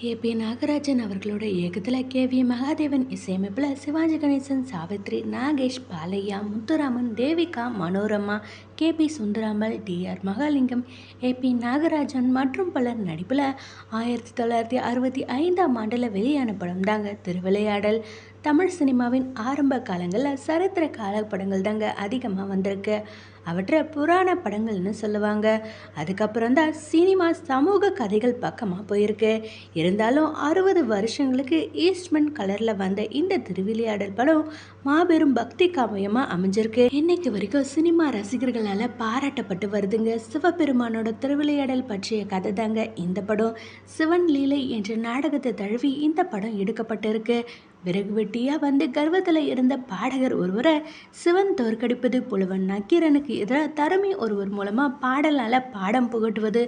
ஏ.பி. நாகராஜன் அவர்களோட இயக்கத்தில் கே.வி. மகாதேவன் இசையமைப்பில் சிவாஜி கணேசன், சாவித்ரி, நாகேஷ், பாலையா, முத்துராமன், தேவிகா, மனோரமா, கே.பி. சுந்தராமல், டி.ஆர். மகாலிங்கம், ஏ.பி. நாகராஜன் மற்றும் பலர் நடிப்பில் 1965ஆம் ஆண்டில் வெளியான படம் தாங்க திருவிளையாடல். தமிழ் சினிமாவின் ஆரம்ப காலங்களில் சரித்திர கால படங்கள் தாங்க அதிகமாக வந்திருக்கு. அவற்றை புராண படங்கள்னு சொல்லுவாங்க. அதுக்கப்புறம் தான் சினிமா சமூக கதைகள் பக்கமாக போயிருக்கு. இருந்தாலும் 60 வருஷங்களுக்கு ஈஸ்ட்மன் கலரில் வந்த இந்த திருவிளையாடல் படம் மாபெரும் பக்தி காவியமாக அமைஞ்சிருக்கு. இன்னைக்கு வரைக்கும் சினிமா ரசிகர்களால் பாராட்டப்பட்டு வருதுங்க. சிவபெருமானோட திருவிளையாடல் பற்றிய கதை தாங்க இந்த படம். சிவன் லீலை என்ற நாடகத்தை தழுவி இந்த படம் எடுக்கப்பட்டிருக்கு. விறகு வெட்டியா வந்து கர்வத்தில் இருந்த பாடகர் ஒருவரை சிவன் தோற்கடிப்பது, புலவன் நக்கீரனுக்கு எதிராக தருமி ஒருவர் மூலமா பாடலால் பாடம் புகட்டுவது,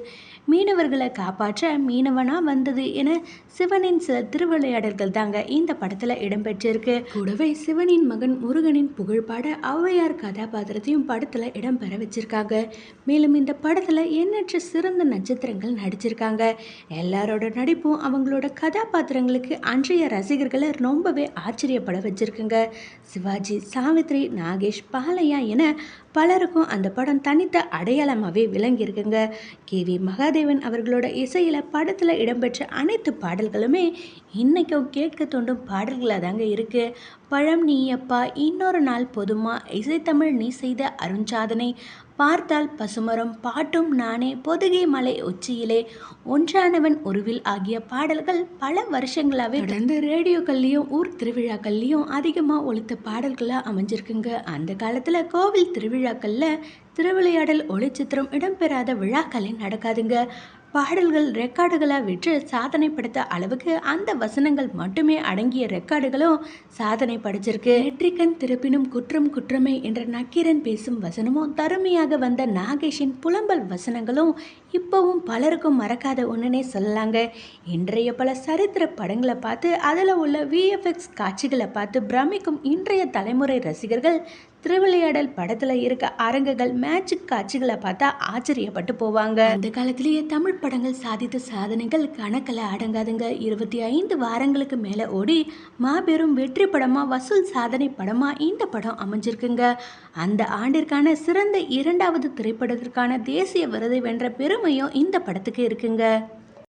மீனவர்களை காப்பாற்ற மீனவனா வந்தது என சிவனின் சில திருவிளையாடல்கள் தாங்க இந்த படத்துல இடம்பெற்றிருக்கு. கூடவே சிவனின் மகன் முருகனின் புகழ்பாட ஔவையார் கதாபாத்திரத்தையும் படத்துல இடம்பெற வச்சிருக்காங்க. மேலும் இந்த படத்துல எண்ணற்ற சிறந்த நட்சத்திரங்கள் நடிச்சிருக்காங்க. எல்லாரோட நடிப்பும் அவங்களோட கதாபாத்திரங்களுக்கு அன்றைய ரசிகர்களை ரொம்பவே ஆச்சரியப்பட வச்சிருக்குங்க. சிவாஜி, சாவித்ரி, நாகேஷ், பாலையா என பலருக்கும் அந்த படம் தனித்த அடையாளமாகவே விளங்கியிருக்குங்க. கே.வி. மகாதேவன் அவர்களோட இசையில் படத்தில் இடம்பெற்ற அனைத்து பாடல்களுமே இன்றைக்கும் கேட்க தோண்டும் பாடல்களாக தாங்க இருக்குது. பழம் நீயப்பா, இன்னொரு நாள் பொதுமா, இசைத்தமிழ் நீ செய்த அருஞ்சாதனை, பார்த்தால் பசுமரம், பாட்டும் நானே, பொதுகை மலை உச்சியிலே, ஒன்றானவன் உருவில் ஆகிய பாடல்கள் பல வருஷங்களாகவே தொடர்ந்து ரேடியோக்கள்லையும் ஊர் திருவிழாக்கள்லையும் அதிகமாக ஒலித்த பாடல்களாக அமைஞ்சிருக்குங்க. அந்த காலத்தில் கோவில் திருவிழாக்களில் திருவிளையாடல் ஒளிச்சித்திரம் இடம்பெறாத விழாக்களே நடக்காதுங்க. பாடல்கள் ரெக்கார்டுகளாக விற்று சாதனை படுத்த அளவுக்கு அந்த வசனங்கள் மட்டுமே அடங்கிய ரெக்கார்டுகளும் சாதனை படைச்சிருக்கு. நெற்றிக்கண் திறப்பினும் குற்றம் குற்றமே என்ற நக்கீரன் பேசும் வசனமும், தருமையாக வந்த நாகேஷின் புலம்பல் வசனங்களும் இப்போவும் பலருக்கும் மறக்காத ஒன்றுனே சொல்லலாங்க. இன்றைய பல சரித்திர படங்களை பார்த்து அதில் உள்ள விஎஃப்எக்ஸ் காட்சிகளை பார்த்து பிரமிக்கும் இன்றைய தலைமுறை ரசிகர்கள் திருவிளையாடல் படத்துல இருக்க அரங்குகள், மேஜிக் காட்சிகளை பார்த்தா ஆச்சரியப்பட்டு போவாங்க. அந்த காலத்திலேயே தமிழ் படங்கள் சாதித்த சாதனைகள் கணக்கில் அடங்காதுங்க. 25 வாரங்களுக்கு மேல ஓடி மாபெரும் வெற்றி படமா, வசூல் சாதனை படமா இந்த படம் அமைஞ்சிருக்குங்க. அந்த ஆண்டிற்கான சிறந்த 2வது திரைப்படத்திற்கான தேசிய விருதை வென்ற பெருமையும் இந்த படத்துக்கு இருக்குங்க.